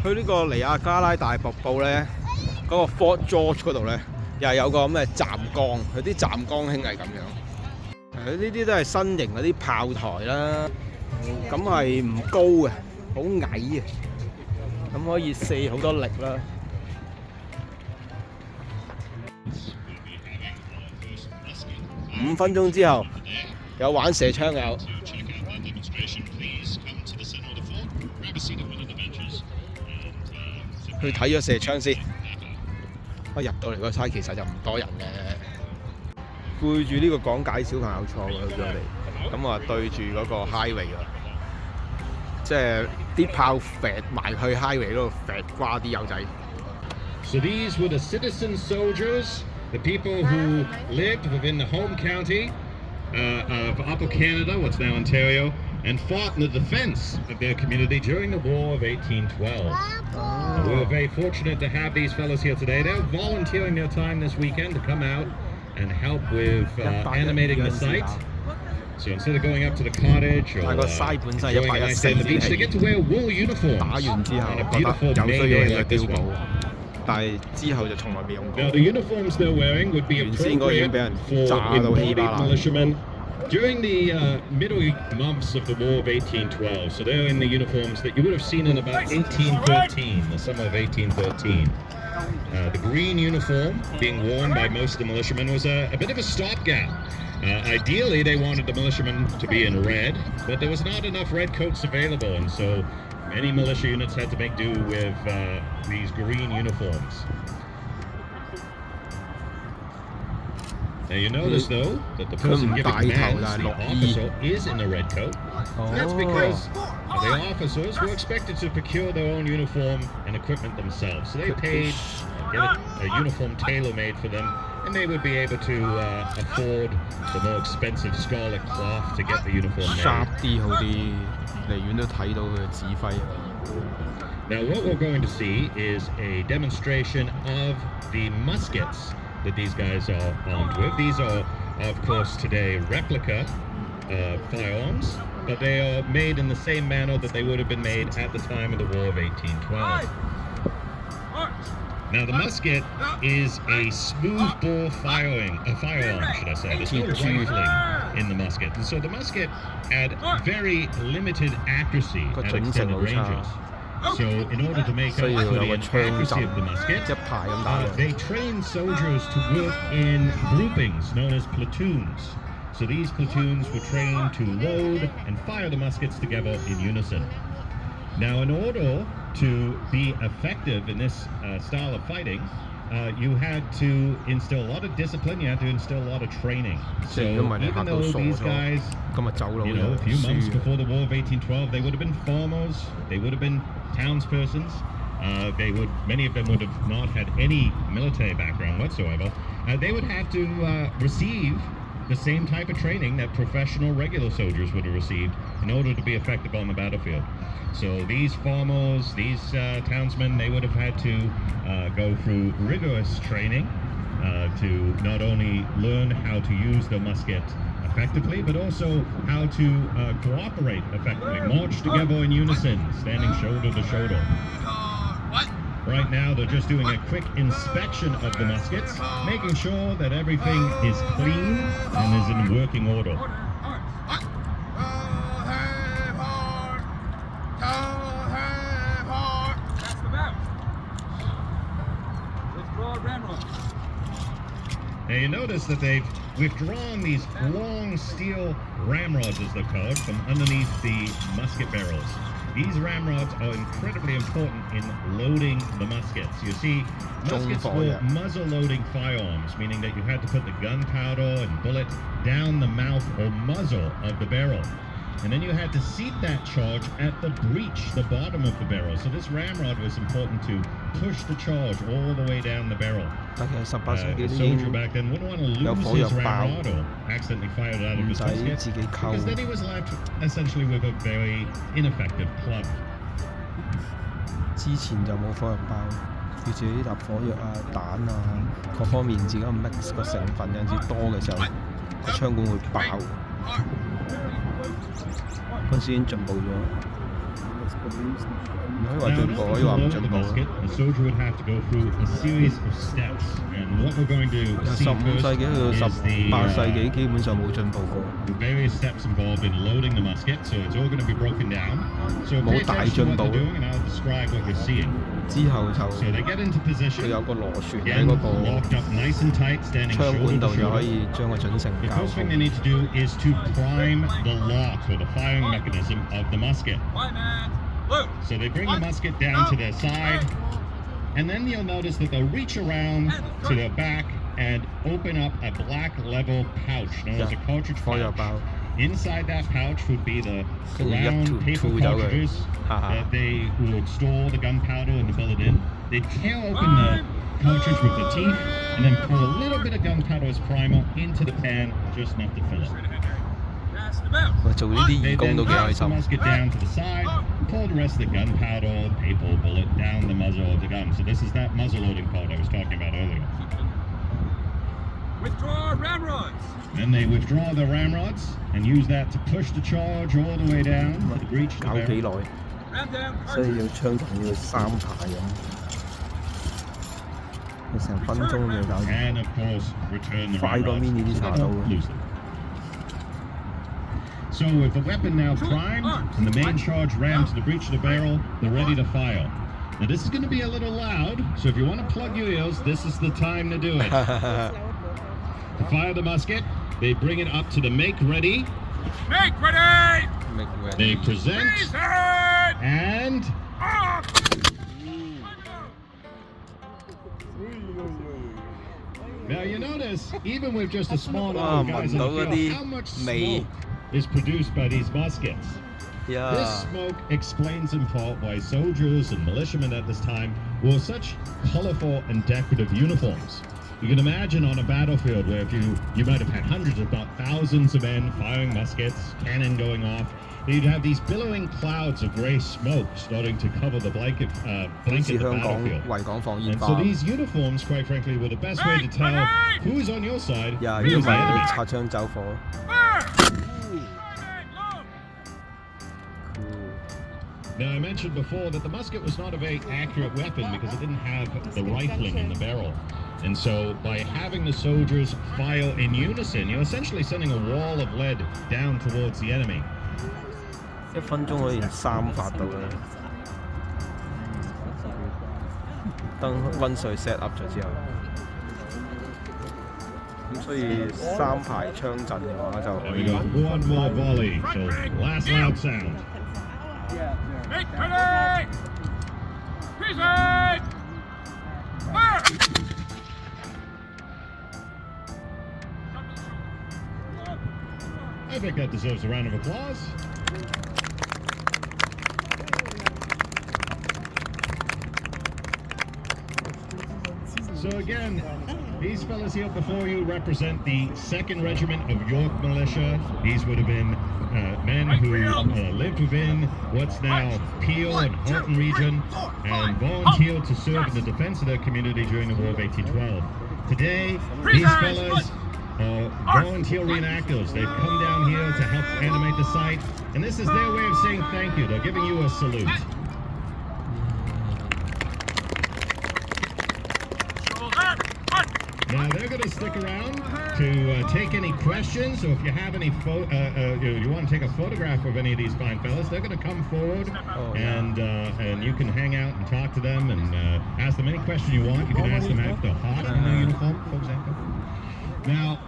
去呢個尼亞加拉大瀑布咧，嗰、個 Fort York 嗰度咧，又係有個咁嘅站崗，佢啲站崗兄係咁樣。呢啲都係新型嗰啲炮台啦，咁係唔高嘅，好矮嘅，咁可以射好多力啦。5分鐘之後有玩射槍嘅。去睇咗射槍先，我入到嚟個山其實就唔多人嘅，背住呢個講解小朋友錯喎，佢哋咁啊對住嗰個 highway 啊，即係啲炮射埋去 highway 嗰度射瓜啲友仔。So these were the citizen soldiers, the people who lived within the home county of Upper Canada, what's now Ontario, and fought in the defense of their community during the War of 1812. We were very fortunate to have these fellows here today. They're volunteering their time this weekend to come out and help with animating the site. So instead of going up to the cottage or enjoying a nice day on the beach, they get to wear wool uniforms on a beautiful May day like this one. Now the uniforms they're wearing would be appropriate for embodied militiamen during the middle months of the War of 1812. So they're in the uniforms that you would have seen in about 1813, the summer of 1813. The green uniform being worn by most of the militiamen was a bit of a stopgap. Ideally, they wanted the militiamen to be in red, but there was not enough red coats available, and so many militia units had to make do with these green uniforms. Now you notice though that the person giving commands, the officer, is in a red coat. That's because the officers were expected to procure their own uniform and equipment themselves. So they paid, get a uniform tailor-made for them, and they would be able to afford the more expensive scarlet cloth to get the uniform made. Now what we're going to see is a demonstration of the muskets that these guys are armed with. These are, of course, today replica firearms, but they are made in the same manner that they would have been made at the time of the War of 1812. Now the musket is a smooth bore firearm, should I say. There's no rifling in the musket. And so the musket had very limited accuracy at extended ranges. So in order to make up for the accuracy of the musket, they trained soldiers to work in groupings known as platoons. So these platoons were trained to load and fire the muskets together in unison. Now in order to be effective in this style of fighting, you had to instill a lot of discipline, you had to instill a lot of training. So even though these guys, a few months before the War of 1812, they would have been farmers, they would have been townspersons, many of them would have not had any military background whatsoever. They would have to receive the same type of training that professional regular soldiers would have received in order to be effective on the battlefield. So these farmers, these townsmen, they would have had to go through rigorous training to not only learn how to use the musket effectively, but also how to cooperate effectively, march together in unison, standing shoulder to shoulder. Right now they're just doing a quick inspection of the muskets, making sure that everything is clean and is in working order. Now you notice that they've withdrawn these long steel ramrods, as they're called, from underneath the musket barrels. These ramrods are incredibly important in loading the muskets. You see, muskets were muzzle-loading firearms, meaning that you had to put the gunpowder and bullet down the mouth or muzzle of the barrel. And then you had to seat that charge at the breech, the bottom of the barrel. So this ramrod was important to push the charge all the way down the barrel. The soldier back then wouldn't want to lose his ramrod or accidentally fire it out of his musket, because then he was left essentially with a very ineffective club. 之前就冇火藥包，要自己搭火藥啊、彈啊各方面自己 mix 個成分，有陣時多嘅時候，個槍管會爆。嗰陣時已經進步咗。唔可以話 Now, 進 in 步， order 可以 to 話唔 load 進 the 步。 musket, the soldier would have to go through a series of steps. And what we're going to see 15 世 first 紀去到 is 18世紀 the 基本上冇進步過， various steps involved in loading the musket. So it's all going to be broken down. So 冇 pay 大 attention to 進 what 步 they're。doing, and I'll describe what you're seeing. 之後就 So they get into 佢 position. 有個螺旋喺 Again, 嗰個 locked up nice and tight, standing 槍 shoulder 管 to 度就可 shoulder. 以將個準繩 The 校 first thing 好。 they need to do is to prime the lock or the firing mechanism of the musket. So they bring the musket down to their side, and then you'll notice that they'll reach around to their back and open up a black level pouch known as a cartridge 火藥 pouch. 包， Inside that pouch would be the 跟住一 round 條 paper 吐走佢， cartridges 哈哈 that they would store the gunpowder and the bullet in. They'd tear open the cartridge with the teeth and then pour a little bit of gunpowder as primer into the pan, just enough to fill it. 我做呢啲 They 義工 then 都幾開 pass the 心。 musket down to the side, pour the rest of the gunpowder, paper, bullet down the muzzle of the gun. So this is that muzzle loading part I was talking about earlier. Withdraw ramrods. Then they withdraw the ramrods and use that to push the charge all the way down to the breech of the 搞幾 barrel. 耐？ Ram down 所以 cartridge. 要槍筒要3排咁，要成分鐘就搞掂。 And of course, return the 快過 ramrods mini 啲 so 茶 they 刀 don't lose them. So with the weapon now primed and the main charge rammed to the breech of the barrel, they're ready to fire. Now this is going to be a little loud, so if you want to plug your ears, this is the time to do it. To fire the musket, they bring it up to the make ready, Make ready. they present, Reason. and Up. now you notice, even with just a small number 哇！ of guys 聞到 in 嗰 the 啲 field, how much 味 smoke is produced by these muskets. This 呀！ smoke explains in part why soldiers and militiamen at this time wore such colorful and decorative uniforms. You can imagine on a battlefield where if you might have had hundreds if not thousands of men firing muskets, cannon going off, you'd have these billowing clouds of gray smoke starting to cover the 好 blanket 似 the 香港 battlefield. 維港放煙 And 花 so。these uniforms, quite frankly, were the best way to tell who's on your side, 呀！ who's 如 the 果唔係 enemy. 會擦槍走火。 Fire. Load. Now, I mentioned before that the musket was not a very accurate weapon because it didn't have the rifling in the barrel. And so by having the soldiers fire in unison, you're essentially sending a wall of lead down towards the enemy. 1分鐘可以3發到啦。等溫水 set up 咗之後，咁所以3排槍陣嘅話就 There 可 we 以 go. One more volley. So last loud sound. Make ready. Reason. Fire. I think that deserves a round of applause. So again, these fellas here before you represent the 2nd Regiment of York Militia. These would have been men who lived within what's now Peel and Halton region and volunteered to serve in the defense of their community during the War of 1812. Today, these fellas are volunteer reenactors. They've come down here to help animate the site, and this is their way of saying thank you. They're giving you a salute. Now they're going to stick around to take any questions. So if you have any, you want to take a photograph of any of these fine fellas, they're going to come forward, and you can hang out and talk to them and ask them any question you want. You can ask them after hot in their uniform, for example. Now,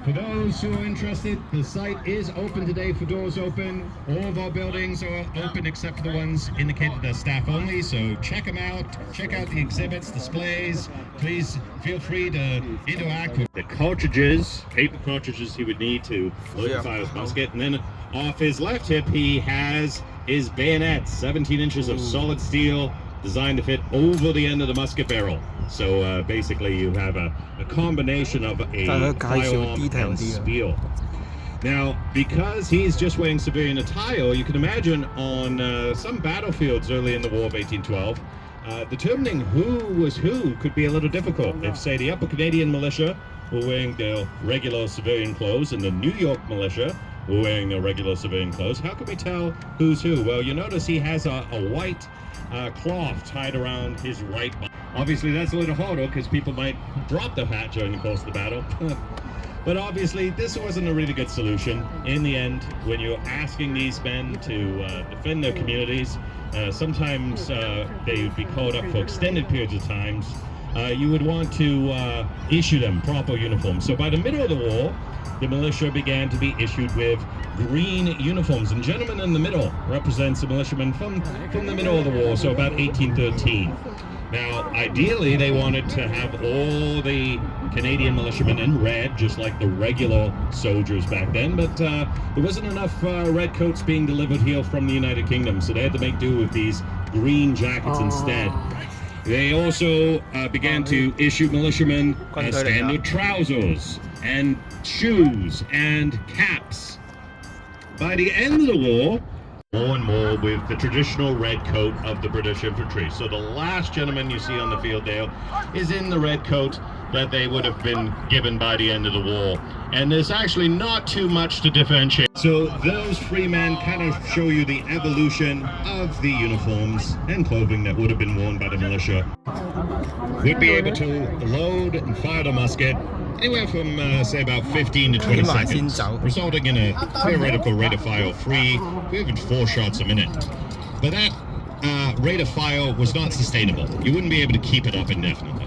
for those who are interested, the site is open today for doors open. All of our buildings are open except for the ones indicated as staff only, so check them out. Check out the exhibits, displays. Please feel free to interact with the cartridges, paper cartridges he would need to load and fire his musket. And then off his left hip, he has his bayonet, 17 inches of solid steel, designed to fit over the end of the musket barrel. So basically you have a combination of a firearm and spear. Now, because he's just wearing civilian attire, you can imagine on some battlefields early in the War of 1812, determining who was who could be a little difficult. If, say, the Upper Canadian militia were wearing their regular civilian clothes and the New York militia wearing their regular civilian clothes. How can we tell who's who? Well, you notice he has a white cloth tied around his right body. Obviously, that's a little harder because people might drop the hat during the course of the battle. But obviously, this wasn't a really good solution. In the end, when you're asking these men to defend their communities, sometimes they would be called up for extended periods of times. You would want to issue them proper uniforms. So by the middle of the war, the militia began to be issued with green uniforms. And gentleman in the middle represents the militiamen from the middle of the war, so about 1813. Now, ideally, they wanted to have all the Canadian militiamen in red, just like the regular soldiers back then, but there wasn't enough red coats being delivered here from the United Kingdom, so they had to make do with these green jackets instead. They also began to issue militiamen standard trousers and shoes and caps. By the end of the war, more and more with the traditional red coat of the British infantry. So the last gentleman you see on the field there is in the red coat that they would have been given by the end of the war. And there's actually not too much to differentiate. So those three men kind of show you the evolution of the uniforms and clothing that would have been worn by the militia. Would be able to load and fire the musket anywhere from, say, about 15 to 20 seconds, resulting in a theoretical rate of fire of 3, even 4 shots a minute. But that rate of fire was not sustainable. You wouldn't be able to keep it up indefinitely.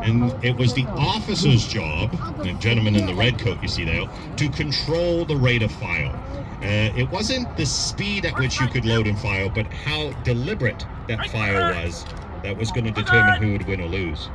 And it was the officer's job, the gentleman in the red coat you see there, to control the rate of fire. It wasn't the speed at which you could load and fire, but how deliberate that fire was that was going to determine who would win or lose.